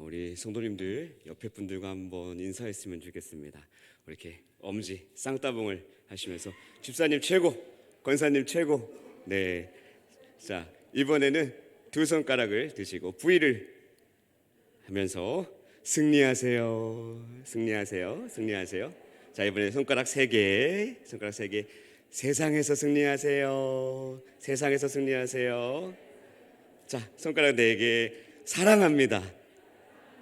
우리 성도님들 옆에 분들과 한번 인사했으면 좋겠습니다. 이렇게 엄지 쌍따봉을 하시면서 집사님 최고, 권사님 최고. 네, 자 이번에는 두 손가락을 드시고 V를 하면서 승리하세요, 승리하세요, 승리하세요. 자 이번에 손가락 세 개, 손가락 세 개. 세상에서 승리하세요, 세상에서 승리하세요. 자 손가락 네 개. 사랑합니다,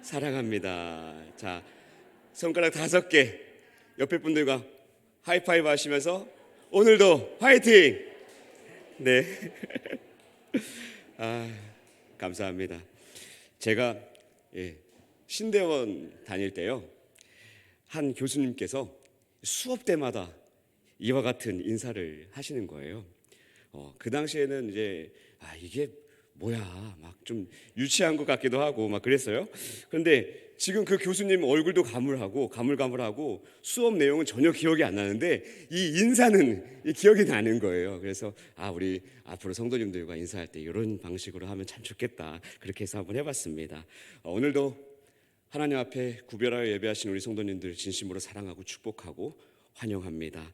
사랑합니다. 자, 손가락 다섯 개. 옆에 분들과 하이파이브 하시면서 오늘도 화이팅! 네. 감사합니다. 제가 신대원 다닐 때요, 한 교수님께서 수업 때마다 이와 같은 인사를 하시는 거예요. 그 당시에는 이제 이게 뭐야, 막 좀 유치한 것 같기도 하고 막 그랬어요. 그런데 지금 그 교수님 얼굴도 가물가물하고 수업 내용은 전혀 기억이 안 나는데 이 인사는 기억이 나는 거예요. 그래서 우리 앞으로 성도님들과 인사할 때 이런 방식으로 하면 참 좋겠다, 그렇게 해서 한번 해봤습니다. 오늘도 하나님 앞에 구별하여 예배하신 우리 성도님들 진심으로 사랑하고 축복하고 환영합니다.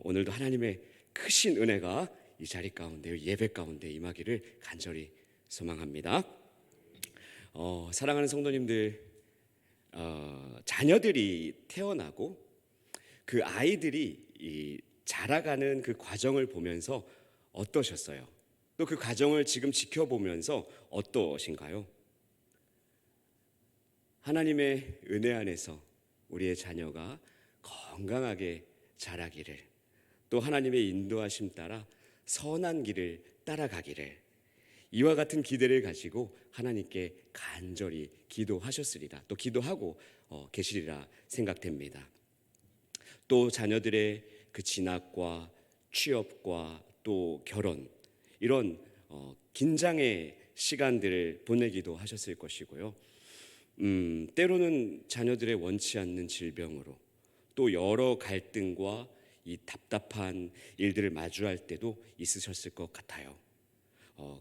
오늘도 하나님의 크신 은혜가 이 자리 가운데, 예배 가운데 임하기를 간절히 소망합니다. 사랑하는 성도님들, 자녀들이 태어나고 그 아이들이 자라가는 그 과정을 보면서 어떠셨어요? 또 그 과정을 지금 지켜보면서 어떠신가요? 하나님의 은혜 안에서 우리의 자녀가 건강하게 자라기를, 또 하나님의 인도하심 따라 선한 길을 따라가기를, 이와 같은 기대를 가지고 하나님께 간절히 기도하셨으리라, 또 기도하고 계시리라 생각됩니다. 또 자녀들의 그 진학과 취업과 또 결혼, 이런 긴장의 시간들을 보내기도 하셨을 것이고요. 때로는 자녀들의 원치 않는 질병으로, 또 여러 갈등과 이 답답한 일들을 마주할 때도 있으셨을 것 같아요.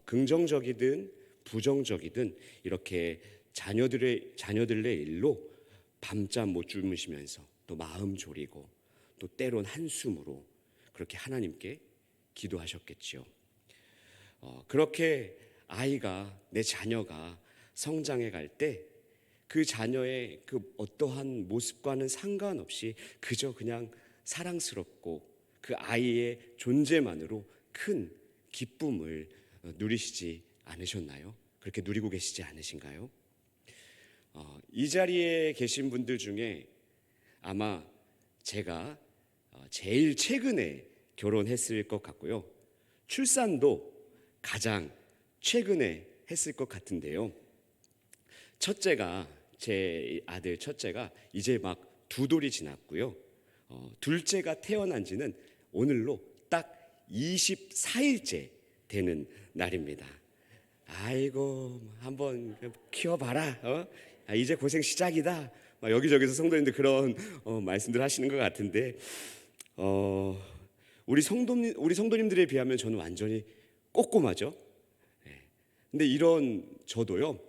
긍정적이든 부정적이든 이렇게 자녀들의 일로 밤잠 못 주무시면서 또 마음 졸이고 또 때론 한숨으로 그렇게 하나님께 기도하셨겠지요. 그렇게 내 자녀가 성장해 갈 때 그 자녀의 그 어떠한 모습과는 상관없이 그냥 사랑스럽고 그 아이의 존재만으로 큰 기쁨을 누리시지 않으셨나요? 그렇게 누리고 계시지 않으신가요? 이 자리에 계신 분들 중에 아마 제가 제일 최근에 결혼했을 것 같고요, 출산도 가장 최근에 했을 것 같은데요. 제 아들 첫째가 이제 막 두 돌이 지났고요, 둘째가 태어난 지는 오늘로 딱 24일째 되는 날입니다. 아이고, 한번 키워봐라, 이제 고생 시작이다, 여기저기서 성도님들 그런 말씀들 하시는 것 같은데, 우리 성도님들에 비하면 저는 완전히 꼬꼬마죠. 근데 이런 저도요,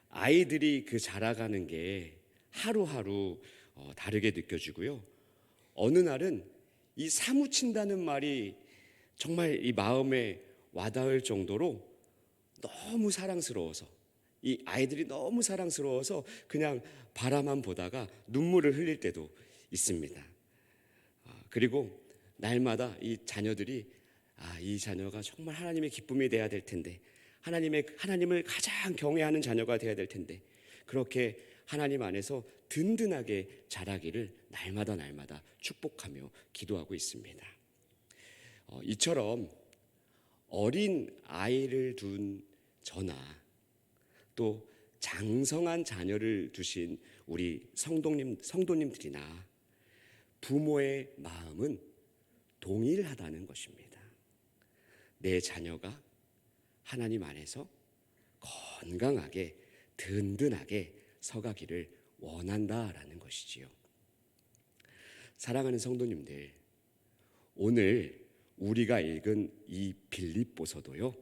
아이들이 그 자라가는 게 하루하루 다르게 느껴지고요, 어느 날은 이 사무친다는 말이 정말 이 마음에 와닿을 정도로 너무 사랑스러워서, 이 아이들이 너무 사랑스러워서 그냥 바라만 보다가 눈물을 흘릴 때도 있습니다. 그리고 날마다 이 자녀들이 이 자녀가 정말 하나님의 기쁨이 돼야 될 텐데, 하나님을 가장 경외하는 자녀가 돼야 될 텐데, 그렇게 하나님 안에서 든든하게 자라기를 날마다 축복하며 기도하고 있습니다. 이처럼 어린 아이를 둔 저나 또 장성한 자녀를 두신 우리 성도님들이나 부모의 마음은 동일하다는 것입니다. 내 자녀가 하나님 안에서 건강하게 든든하게 서가기를 원한다라는 것이지요. 사랑하는 성도님들, 오늘 우리가 읽은 이 빌립보서도요,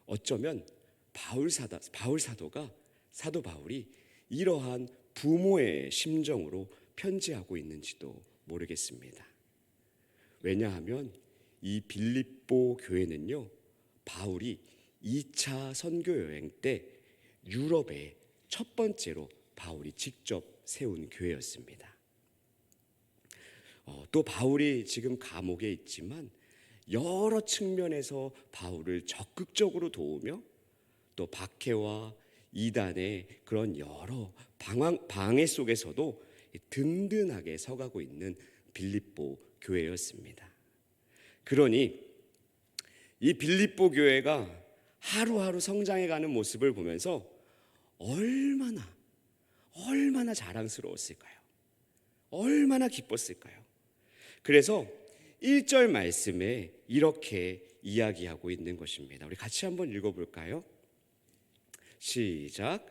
어쩌면 바울 사도가 사도 바울이 이러한 부모의 심정으로 편지하고 있는지도 모르겠습니다. 왜냐하면 이 빌립보 교회는요, 바울이 2차 선교 여행 때 유럽에 첫 번째로 바울이 직접 세운 교회였습니다. 또 바울이 지금 감옥에 있지만 여러 측면에서 바울을 적극적으로 도우며 또 박해와 이단의 그런 여러 방해 속에서도 든든하게 서가고 있는 빌립보 교회였습니다. 그러니 이 빌립보 교회가 하루하루 성장해가는 모습을 보면서 얼마나 자랑스러웠을까요? 얼마나 기뻤을까요? 그래서 1절 말씀에 이렇게 이야기하고 있는 것입니다. 우리 같이 한번 읽어볼까요? 시작.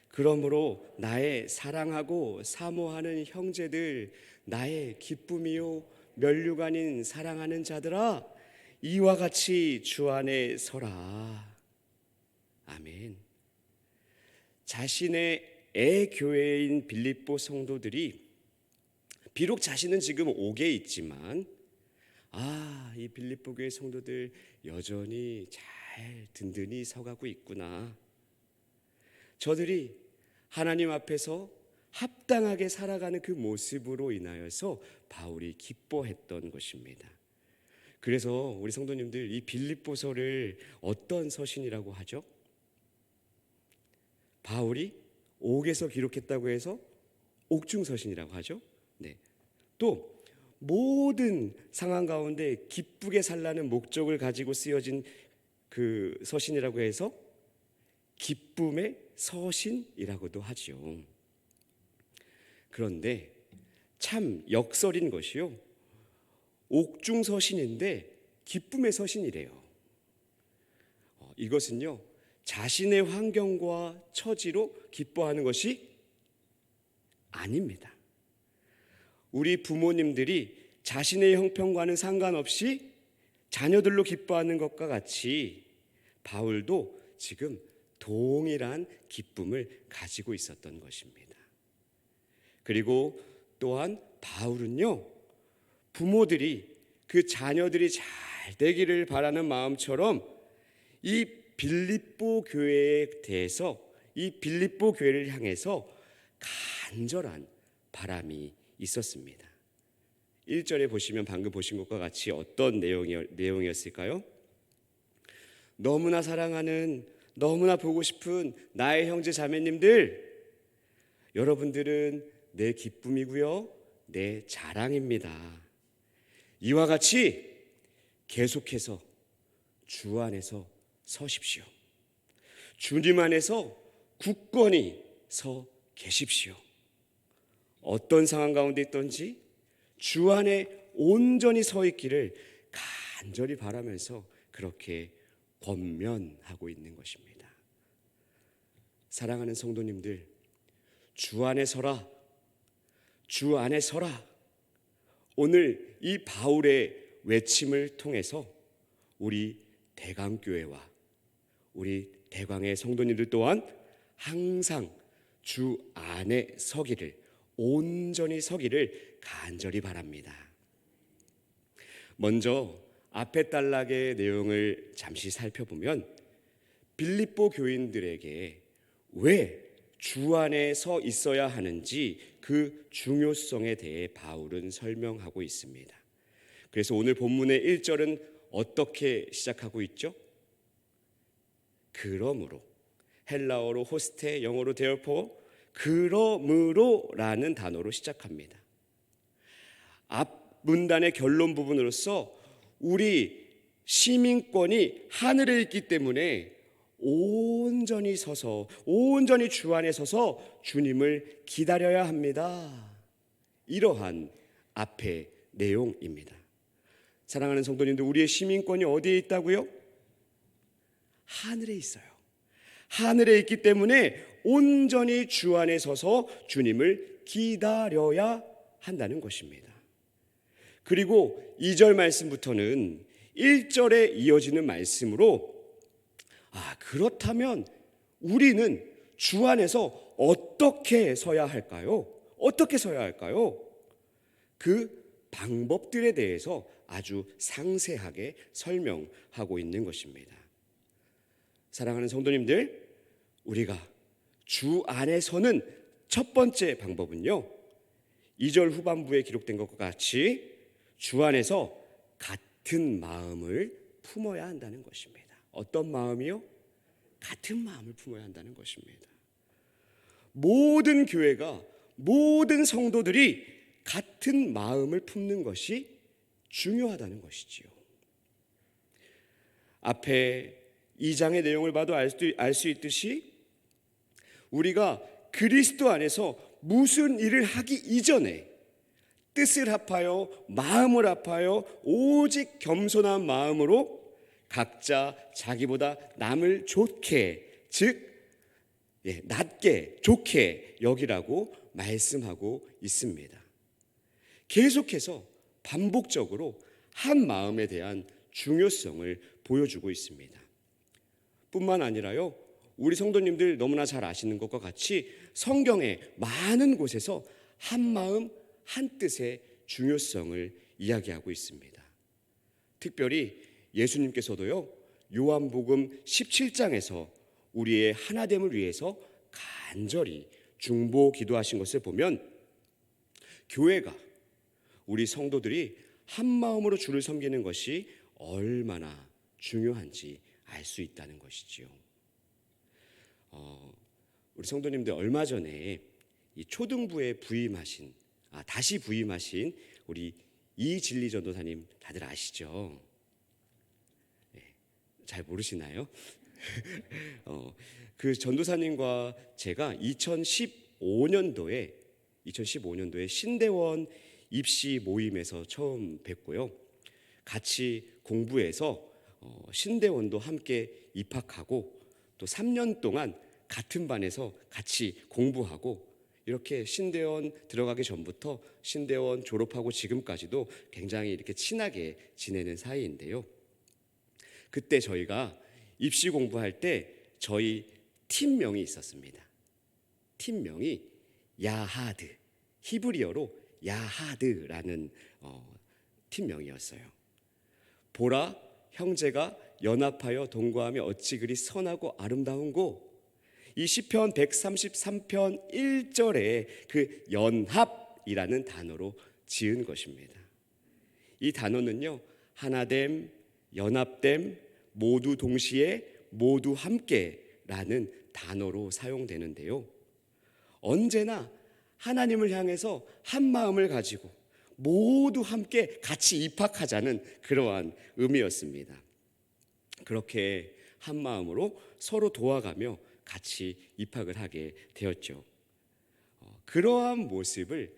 그러므로 나의 사랑하고 사모하는 형제들, 나의 기쁨이요 면류관인 사랑하는 자들아, 이와 같이 주 안에 서라. 아멘. 자신의 애교회인 빌립보 성도들이 비록 자신은 지금 옥에 있지만 이 빌립보 교회 성도들 여전히 잘 든든히 서가고 있구나. 저들이 하나님 앞에서 합당하게 살아가는 그 모습으로 인하여서 바울이 기뻐했던 것입니다. 그래서 우리 성도님들, 이 빌립보서를 어떤 서신이라고 하죠? 바울이 옥에서 기록했다고 해서 옥중서신이라고 하죠. 네. 또 모든 상황 가운데 기쁘게 살라는 목적을 가지고 쓰여진 그 서신이라고 해서 기쁨의 서신이라고도 하지요. 그런데 참 역설인 것이요, 옥중서신인데 기쁨의 서신이래요. 이것은요, 자신의 환경과 처지로 기뻐하는 것이 아닙니다. 우리 부모님들이 자신의 형편과는 상관없이 자녀들로 기뻐하는 것과 같이 바울도 지금 동일한 기쁨을 가지고 있었던 것입니다. 그리고 또한 바울은요, 부모들이 그 자녀들이 잘 되기를 바라는 마음처럼 이 빌립보 교회에 대해서, 이 빌립보 교회를 향해서 간절한 바람이 있었습니다. 1절에 보시면 방금 보신 것과 같이 어떤 내용이었을까요? 너무나 사랑하는, 너무나 보고 싶은 나의 형제 자매님들, 여러분들은 내 기쁨이고요, 내 자랑입니다. 이와 같이 계속해서 주 안에서 서십시오. 주님 안에서 굳건히 서 계십시오. 어떤 상황 가운데 있든지 주 안에 온전히 서 있기를 간절히 바라면서 그렇게 권면하고 있는 것입니다. 사랑하는 성도님들, 주 안에 서라, 주 안에 서라. 오늘 이 바울의 외침을 통해서 우리 대강교회와 우리 대광의 성도님들 또한 항상 주 안에 서기를, 온전히 서기를 간절히 바랍니다. 먼저 앞에 단락의 내용을 잠시 살펴보면 빌립보 교인들에게 왜 주 안에 서 있어야 하는지 그 중요성에 대해 바울은 설명하고 있습니다. 그래서 오늘 본문의 1절은 어떻게 시작하고 있죠? 그러므로, 헬라어로 호스테, 영어로 데어포, 그러므로라는 단어로 시작합니다. 앞 문단의 결론 부분으로서 우리 시민권이 하늘에 있기 때문에 온전히 서서, 온전히 주 안에 서서 주님을 기다려야 합니다. 이러한 앞의 내용입니다. 사랑하는 성도님들, 우리의 시민권이 어디에 있다고요? 하늘에 있어요. 하늘에 있기 때문에 온전히 주 안에 서서 주님을 기다려야 한다는 것입니다. 그리고 2절 말씀부터는 1절에 이어지는 말씀으로 그렇다면 우리는 주 안에서 어떻게 서야 할까요? 어떻게 서야 할까요? 그 방법들에 대해서 아주 상세하게 설명하고 있는 것입니다. 사랑하는 성도님들, 우리가 주 안에서는 첫 번째 방법은요, 2절 후반부에 기록된 것과 같이 주 안에서 같은 마음을 품어야 한다는 것입니다. 어떤 마음이요? 같은 마음을 품어야 한다는 것입니다. 모든 교회가, 모든 성도들이 같은 마음을 품는 것이 중요하다는 것이지요. 앞에 2장의 내용을 봐도 알 수 있듯이 우리가 그리스도 안에서 무슨 일을 하기 이전에 뜻을 합하여 마음을 합하여 오직 겸손한 마음으로 각자 자기보다 남을 좋게, 즉 낮게 좋게 여기라고 말씀하고 있습니다. 계속해서 반복적으로 한 마음에 대한 중요성을 보여주고 있습니다. 뿐만 아니라요, 우리 성도님들 너무나 잘 아시는 것과 같이 성경의 많은 곳에서 한 마음 한 뜻의 중요성을 이야기하고 있습니다. 특별히 예수님께서도요, 요한복음 17장에서 우리의 하나됨을 위해서 간절히 중보 기도하신 것을 보면 교회가, 우리 성도들이 한 마음으로 주를 섬기는 것이 얼마나 중요한지 알 수 있다는 것이지요. 우리 성도님들 얼마 전에 이 초등부에 다시 부임하신 우리 이진리 전도사님 다들 아시죠? 네, 잘 모르시나요? 그 전도사님과 제가 2015년도에 신대원 입시 모임에서 처음 뵙고요. 같이 공부해서 신대원도 함께 입학하고 또 3년 동안 같은 반에서 같이 공부하고 이렇게 신대원 들어가기 전부터 신대원 졸업하고 지금까지도 굉장히 이렇게 친하게 지내는 사이인데요. 그때 저희가 입시 공부할 때 저희 팀명이 있었습니다. 팀명이 야하드, 히브리어로 야하드라는 팀명이었어요. 보라, 형제가 연합하여 동거하며 어찌 그리 선하고 아름다운고. 이 시편 133편 1절에 그 연합이라는 단어로 지은 것입니다. 이 단어는요, 하나됨, 연합됨, 모두 동시에, 모두 함께라는 단어로 사용되는데요. 언제나 하나님을 향해서 한 마음을 가지고 모두 함께 같이 입학하자는 그러한 의미였습니다. 그렇게 한 마음으로 서로 도와가며 같이 입학을 하게 되었죠. 그러한 모습을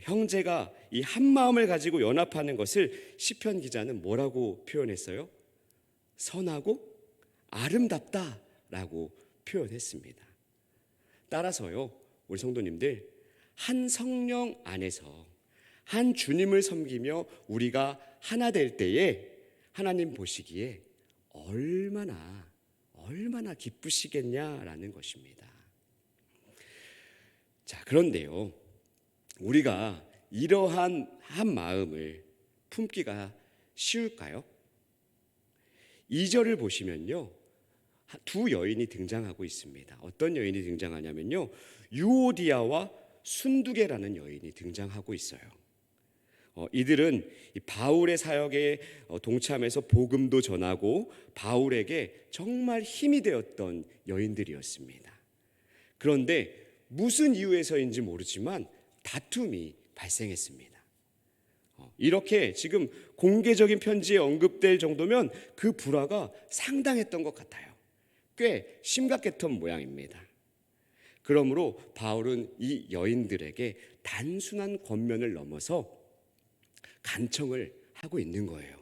형제가 이 한 마음을 가지고 연합하는 것을 시편 기자는 뭐라고 표현했어요? 선하고 아름답다라고 표현했습니다. 따라서요, 우리 성도님들, 한 성령 안에서 한 주님을 섬기며 우리가 하나 될 때에 하나님 보시기에 얼마나 기쁘시겠냐라는 것입니다. 자, 그런데요, 우리가 이러한 한 마음을 품기가 쉬울까요? 2절을 보시면요, 두 여인이 등장하고 있습니다. 어떤 여인이 등장하냐면요, 유오디아와 순두계라는 여인이 등장하고 있어요. 이들은 바울의 사역에 동참해서 복음도 전하고 바울에게 정말 힘이 되었던 여인들이었습니다. 그런데 무슨 이유에서인지 모르지만 다툼이 발생했습니다. 이렇게 지금 공개적인 편지에 언급될 정도면 그 불화가 상당했던 것 같아요. 꽤 심각했던 모양입니다. 그러므로 바울은 이 여인들에게 단순한 권면을 넘어서 간청을 하고 있는 거예요.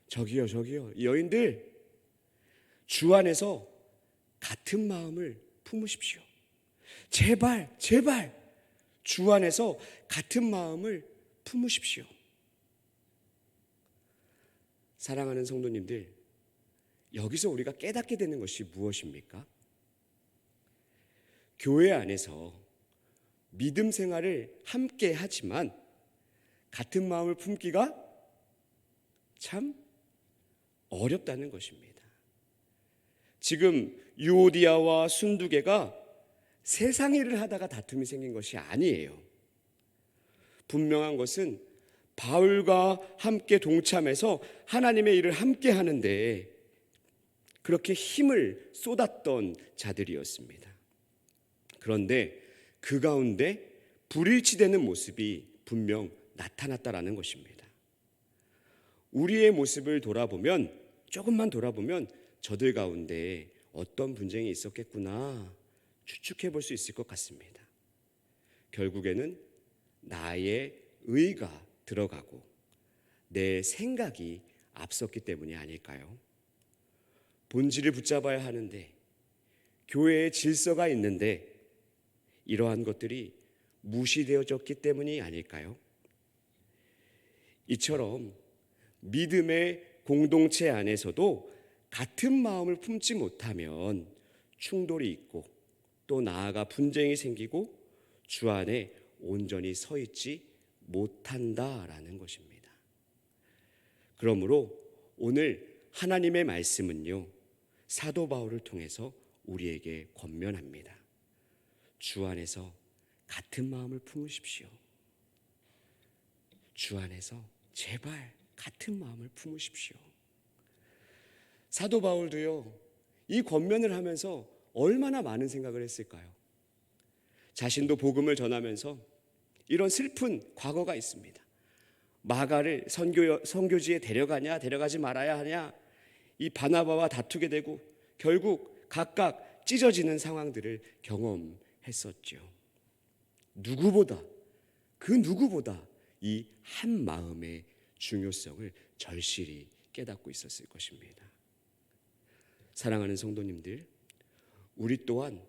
저기요, 이 여인들, 주 안에서 같은 마음을 품으십시오. 제발 주 안에서 같은 마음을 품으십시오. 사랑하는 성도님들, 여기서 우리가 깨닫게 되는 것이 무엇입니까? 교회 안에서 믿음 생활을 함께 하지만 같은 마음을 품기가 참 어렵다는 것입니다. 지금 유오디아와 순두개가 세상 일을 하다가 다툼이 생긴 것이 아니에요. 분명한 것은 바울과 함께 동참해서 하나님의 일을 함께 하는데 그렇게 힘을 쏟았던 자들이었습니다. 그런데 그 가운데 불일치되는 모습이 분명 나타났다라는 것입니다. 우리의 모습을 돌아보면, 조금만 돌아보면 저들 가운데 어떤 분쟁이 있었겠구나 추측해 볼 수 있을 것 같습니다. 결국에는 나의 의가 들어가고 내 생각이 앞섰기 때문이 아닐까요? 본질을 붙잡아야 하는데, 교회에 질서가 있는데 이러한 것들이 무시되어졌기 때문이 아닐까요? 이처럼 믿음의 공동체 안에서도 같은 마음을 품지 못하면 충돌이 있고 또 나아가 분쟁이 생기고 주 안에 온전히 서 있지 못한다라는 것입니다. 그러므로 오늘 하나님의 말씀은요, 사도 바울을 통해서 우리에게 권면합니다. 주 안에서 같은 마음을 품으십시오. 주 안에서 제발 같은 마음을 품으십시오. 사도 바울도요, 이 권면을 하면서 얼마나 많은 생각을 했을까요? 자신도 복음을 전하면서 이런 슬픈 과거가 있습니다. 마가를 선교지에 데려가냐 데려가지 말아야 하냐, 이 바나바와 다투게 되고 결국 각각 찢어지는 상황들을 경험했었죠. 그 누구보다 이 한 마음의 중요성을 절실히 깨닫고 있었을 것입니다. 사랑하는 성도님들, 우리 또한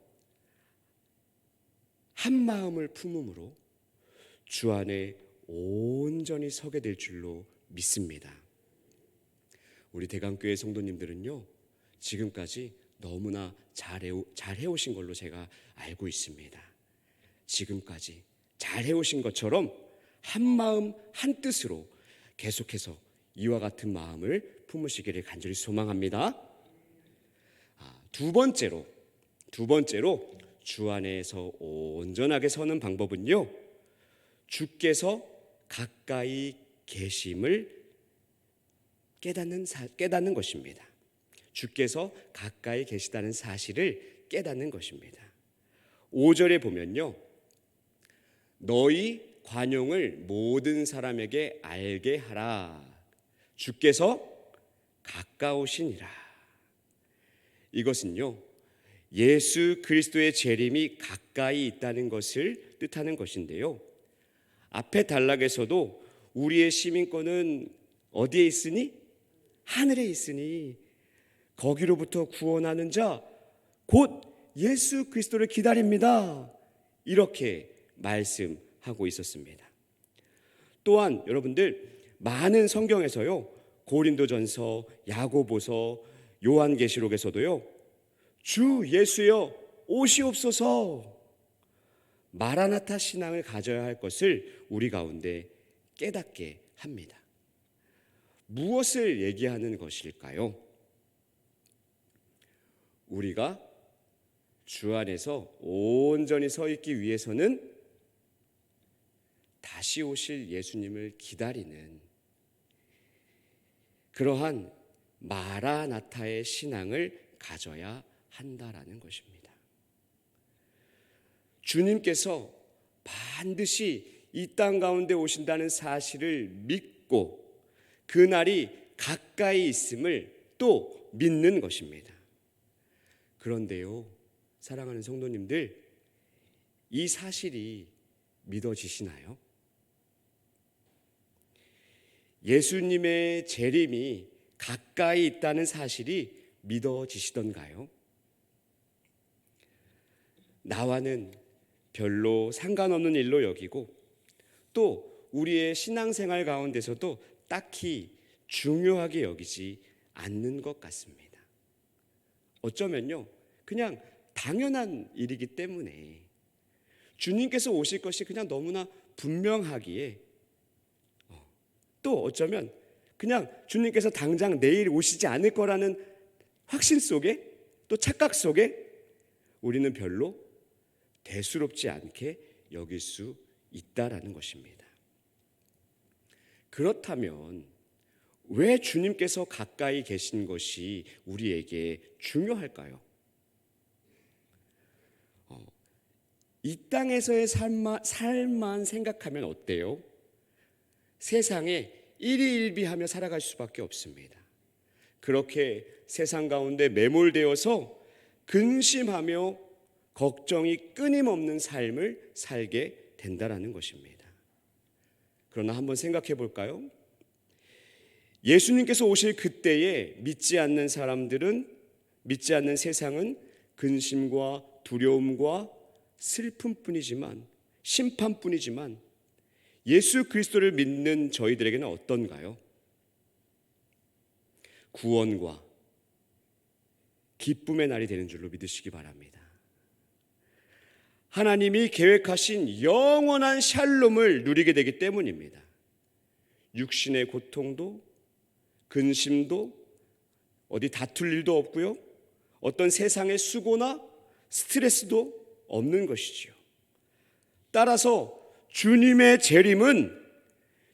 한 마음을 품음으로 주 안에 온전히 서게 될 줄로 믿습니다. 우리 대강교회 성도님들은요, 지금까지 너무나 잘해오신 걸로 제가 알고 있습니다. 지금까지 잘해오신 것처럼 한 마음 한 뜻으로 계속해서 이와 같은 마음을 품으시기를 간절히 소망합니다. 두 번째로 주 안에서 온전하게 서는 방법은요, 주께서 가까이 계심을 깨닫는 것입니다. 주께서 가까이 계시다는 사실을 깨닫는 것입니다. 5절에 보면요, 너희 관용을 모든 사람에게 알게 하라. 주께서 가까우시니라. 이것은요, 예수 그리스도의 재림이 가까이 있다는 것을 뜻하는 것인데요, 앞에 단락에서도 우리의 시민권은 어디에 있으니? 하늘에 있으니 거기로부터 구원하는 자 곧 예수 그리스도를 기다립니다. 이렇게 말씀하고 있었습니다. 또한 여러분들, 많은 성경에서요, 고린도전서, 야고보서, 요한계시록에서도요, 주 예수여 오시옵소서, 마라나타 신앙을 가져야 할 것을 우리 가운데 깨닫게 합니다. 무엇을 얘기하는 것일까요? 우리가 주 안에서 온전히 서 있기 위해서는 다시 오실 예수님을 기다리는 그러한 마라나타의 신앙을 가져야 한다라는 것입니다. 주님께서 반드시 이 땅 가운데 오신다는 사실을 믿고 그 날이 가까이 있음을 또 믿는 것입니다. 그런데요, 사랑하는 성도님들, 이 사실이 믿어지시나요? 예수님의 재림이 가까이 있다는 사실이 믿어지시던가요? 나와는 별로 상관없는 일로 여기고 또 우리의 신앙생활 가운데서도 딱히 중요하게 여기지 않는 것 같습니다. 어쩌면요, 그냥 당연한 일이기 때문에 주님께서 오실 것이 그냥 너무나 분명하기에 또 어쩌면 그냥 주님께서 당장 내일 오시지 않을 거라는 확신 속에 또 착각 속에 우리는 별로 대수롭지 않게 여길 수 있다라는 것입니다. 그렇다면 왜 주님께서 가까이 계신 것이 우리에게 중요할까요? 이 땅에서의 삶만 생각하면 어때요? 세상에 일희일비하며 살아갈 수밖에 없습니다. 그렇게 세상 가운데 매몰되어서 근심하며 걱정이 끊임없는 삶을 살게 된다라는 것입니다. 그러나 한번 생각해 볼까요? 예수님께서 오실 그때에 믿지 않는 사람들은, 믿지 않는 세상은 근심과 두려움과 슬픔뿐이지만, 심판뿐이지만 예수 그리스도를 믿는 저희들에게는 어떤가요? 구원과 기쁨의 날이 되는 줄로 믿으시기 바랍니다. 하나님이 계획하신 영원한 샬롬을 누리게 되기 때문입니다. 육신의 고통도 근심도 어디 다툴 일도 없고요. 어떤 세상의 수고나 스트레스도 없는 것이지요. 따라서 주님의 재림은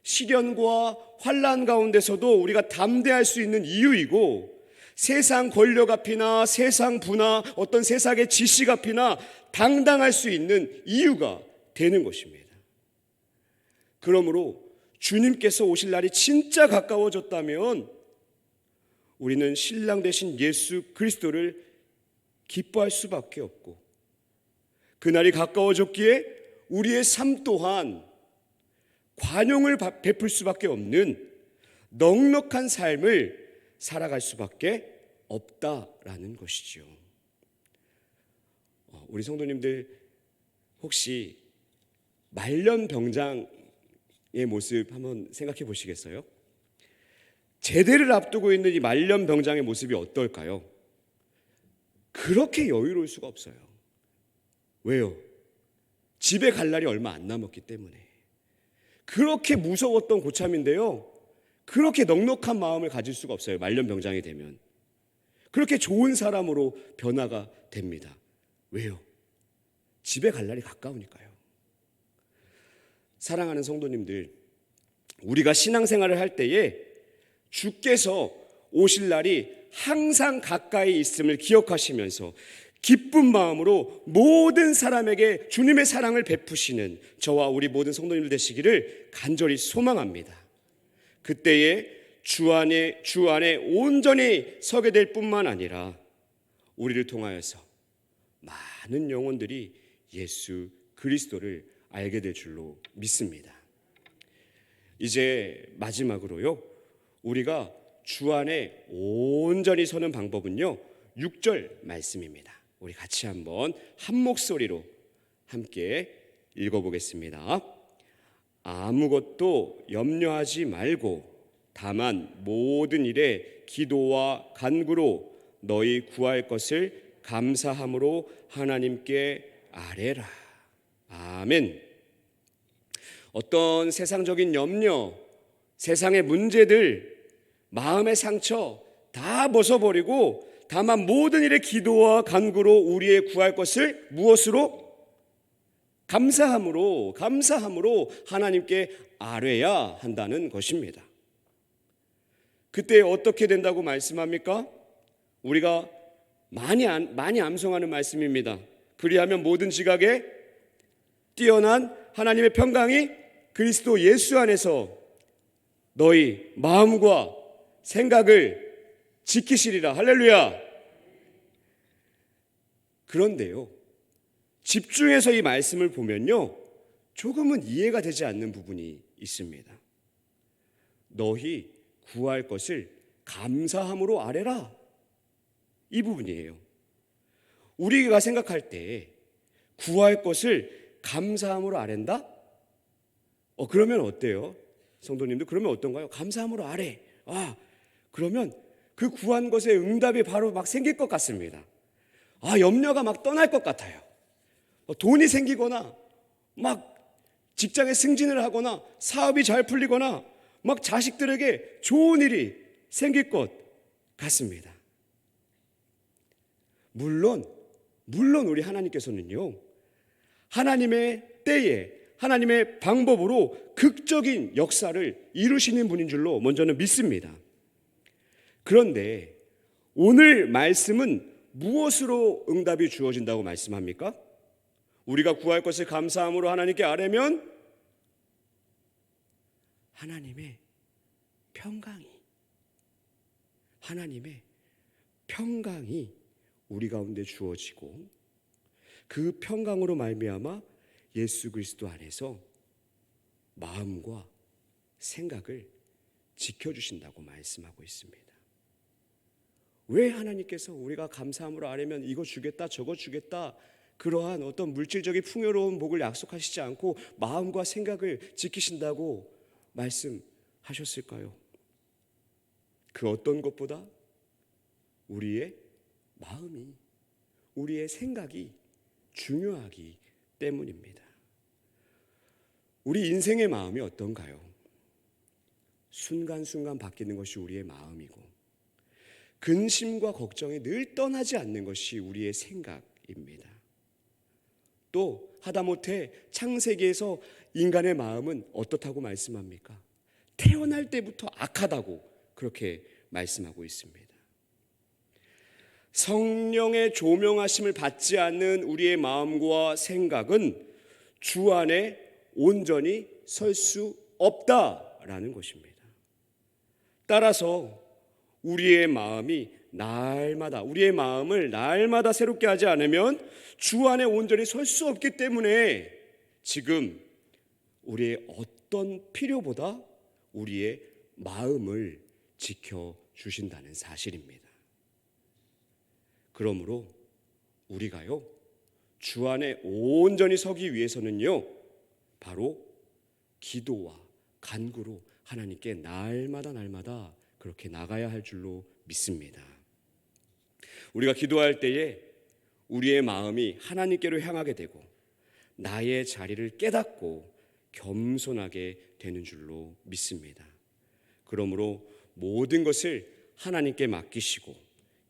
시련과 환난 가운데서도 우리가 담대할 수 있는 이유이고, 세상 권력 앞이나 세상 부나 어떤 세상의 지식 앞이나 당당할 수 있는 이유가 되는 것입니다. 그러므로 주님께서 오실 날이 진짜 가까워졌다면 우리는 신랑 되신 예수 그리스도를 기뻐할 수밖에 없고, 그날이 가까워졌기에 우리의 삶 또한 관용을 베풀 수밖에 없는 넉넉한 삶을 살아갈 수밖에 없다라는 것이죠. 우리 성도님들 혹시 말년병장의 모습 한번 생각해 보시겠어요? 제대를 앞두고 있는 이 말년병장의 모습이 어떨까요? 그렇게 여유로울 수가 없어요. 왜요? 집에 갈 날이 얼마 안 남았기 때문에. 그렇게 무서웠던 고참인데요, 그렇게 넉넉한 마음을 가질 수가 없어요. 말년병장이 되면 그렇게 좋은 사람으로 변화가 됩니다. 왜요? 집에 갈 날이 가까우니까요. 사랑하는 성도님들, 우리가 신앙생활을 할 때에 주께서 오실 날이 항상 가까이 있음을 기억하시면서 기쁜 마음으로 모든 사람에게 주님의 사랑을 베푸시는 저와 우리 모든 성도님들 되시기를 간절히 소망합니다. 그때에 주 안에 온전히 서게 될 뿐만 아니라 우리를 통하여서 많은 영혼들이 예수 그리스도를 알게 될 줄로 믿습니다. 이제 마지막으로요, 우리가 주 안에 온전히 서는 방법은요, 6절 말씀입니다. 우리 같이 한번 한 목소리로 함께 읽어보겠습니다. 아무것도 염려하지 말고 다만 모든 일에 기도와 간구로 너희 구할 것을 감사함으로 하나님께 아뢰라. 아멘. 어떤 세상적인 염려, 세상의 문제들, 마음의 상처 다 벗어버리고 다만 모든 일에 기도와 간구로 우리의 구할 것을 무엇으로? 감사함으로 하나님께 아뢰야 한다는 것입니다. 그때 어떻게 된다고 말씀합니까? 우리가 많이 암송하는 말씀입니다. 그리하면 모든 지각에 뛰어난 하나님의 평강이 그리스도 예수 안에서 너희 마음과 생각을 지키시리라. 할렐루야. 그런데요, 집중해서 이 말씀을 보면요, 조금은 이해가 되지 않는 부분이 있습니다. 너희 구할 것을 감사함으로 아뢰라. 이 부분이에요. 우리가 생각할 때 구할 것을 감사함으로 아랜다? 그러면 어때요? 성도님들, 그러면 어떤가요? 감사함으로 아뢰. 그러면 그 구한 것의 응답이 바로 막 생길 것 같습니다. 염려가 막 떠날 것 같아요. 돈이 생기거나 막 직장에 승진을 하거나 사업이 잘 풀리거나 막 자식들에게 좋은 일이 생길 것 같습니다. 물론 우리 하나님께서는요, 하나님의 때에 하나님의 방법으로 극적인 역사를 이루시는 분인 줄로 먼저는 믿습니다. 그런데 오늘 말씀은 무엇으로 응답이 주어진다고 말씀합니까? 우리가 구할 것을 감사함으로 하나님께 아뢰면 하나님의 평강이 우리 가운데 주어지고 그 평강으로 말미암아 예수 그리스도 안에서 마음과 생각을 지켜주신다고 말씀하고 있습니다. 왜 하나님께서 우리가 감사함으로 아뢰면 이거 주겠다 저거 주겠다 그러한 어떤 물질적인 풍요로운 복을 약속하시지 않고 마음과 생각을 지키신다고 말씀하셨을까요? 그 어떤 것보다 우리의 마음이, 우리의 생각이 중요하기 때문입니다. 우리 인생의 마음이 어떤가요? 순간순간 바뀌는 것이 우리의 마음이고 근심과 걱정이 늘 떠나지 않는 것이 우리의 생각입니다. 또 하다못해 창세기에서 인간의 마음은 어떻다고 말씀합니까? 태어날 때부터 악하다고 그렇게 말씀하고 있습니다. 성령의 조명하심을 받지 않는 우리의 마음과 생각은 주 안에 온전히 설 수 없다라는 것입니다. 따라서 우리의 마음을 날마다 새롭게 하지 않으면 주 안에 온전히 설 수 없기 때문에 지금 우리의 어떤 필요보다 우리의 마음을 지켜주신다는 사실입니다. 그러므로 우리가요, 주 안에 온전히 서기 위해서는요, 바로 기도와 간구로 하나님께 날마다 그렇게 나가야 할 줄로 믿습니다. 우리가 기도할 때에 우리의 마음이 하나님께로 향하게 되고 나의 자리를 깨닫고 겸손하게 되는 줄로 믿습니다. 그러므로 모든 것을 하나님께 맡기시고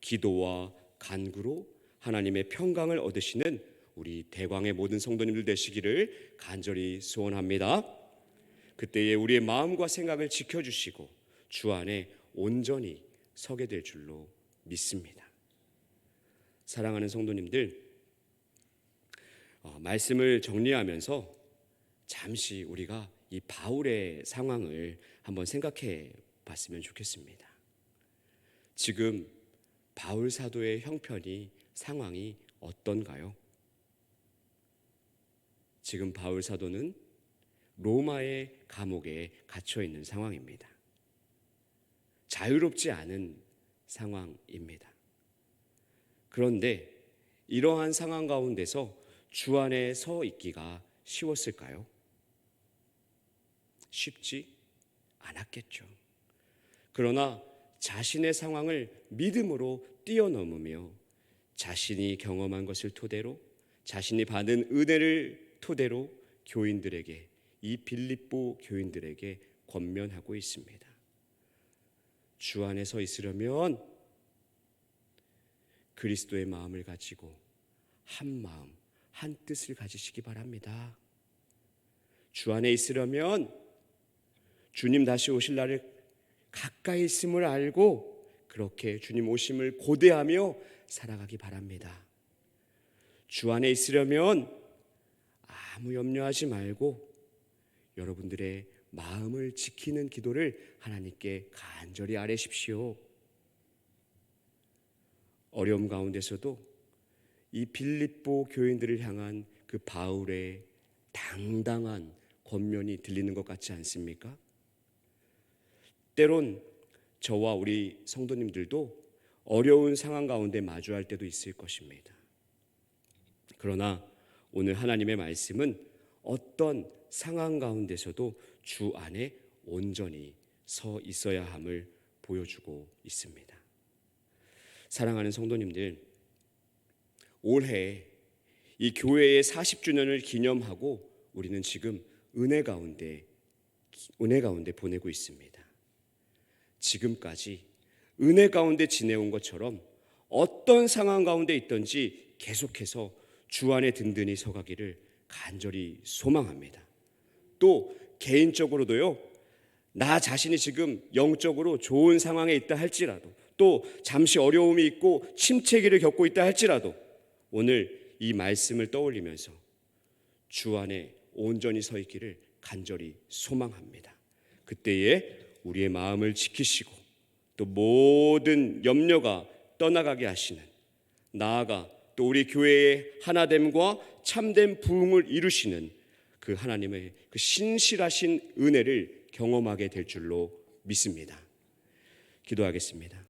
기도와 간구로 하나님의 평강을 얻으시는 우리 대광의 모든 성도님들 되시기를 간절히 소원합니다. 그때에 우리의 마음과 생각을 지켜주시고 주 안에 온전히 서게 될 줄로 믿습니다. 사랑하는 성도님들, 말씀을 정리하면서 잠시 우리가 이 바울의 상황을 한번 생각해 봤으면 좋겠습니다. 지금 바울 사도의 형편이, 상황이 어떤가요? 지금 바울 사도는 로마의 감옥에 갇혀 있는 상황입니다. 자유롭지 않은 상황입니다. 그런데 이러한 상황 가운데서 주 안에 서 있기가 쉬웠을까요? 쉽지 않았겠죠. 그러나 자신의 상황을 믿음으로 뛰어넘으며 자신이 경험한 것을 토대로, 자신이 받은 은혜를 토대로 교인들에게, 이 빌립보 교인들에게 권면하고 있습니다. 주 안에 서 있으려면 그리스도의 마음을 가지고 한 마음, 한 뜻을 가지시기 바랍니다. 주 안에 있으려면 주님 다시 오실 날을 가까이 있음을 알고 그렇게 주님 오심을 고대하며 살아가기 바랍니다. 주 안에 있으려면 아무 염려하지 말고 여러분들의 마음을 지키는 기도를 하나님께 간절히 아뢰십시오. 어려움 가운데서도 이 빌립보 교인들을 향한 그 바울의 당당한 권면이 들리는 것 같지 않습니까? 때론 저와 우리 성도님들도 어려운 상황 가운데 마주할 때도 있을 것입니다. 그러나 오늘 하나님의 말씀은 어떤 상황 가운데서도 주 안에 온전히 서 있어야 함을 보여주고 있습니다. 사랑하는 성도님들, 올해 이 교회의 40주년을 기념하고 우리는 지금 은혜 가운데 보내고 있습니다. 지금까지 은혜 가운데 지내온 것처럼 어떤 상황 가운데 있든지 계속해서 주 안에 든든히 서가기를 간절히 소망합니다. 또 개인적으로도요, 나 자신이 지금 영적으로 좋은 상황에 있다 할지라도, 또 잠시 어려움이 있고 침체기를 겪고 있다 할지라도 오늘 이 말씀을 떠올리면서 주 안에 온전히 서 있기를 간절히 소망합니다. 그때에 우리의 마음을 지키시고 또 모든 염려가 떠나가게 하시는, 나아가 또 우리 교회의 하나됨과 참된 부흥을 이루시는 그 하나님의 그 신실하신 은혜를 경험하게 될 줄로 믿습니다. 기도하겠습니다.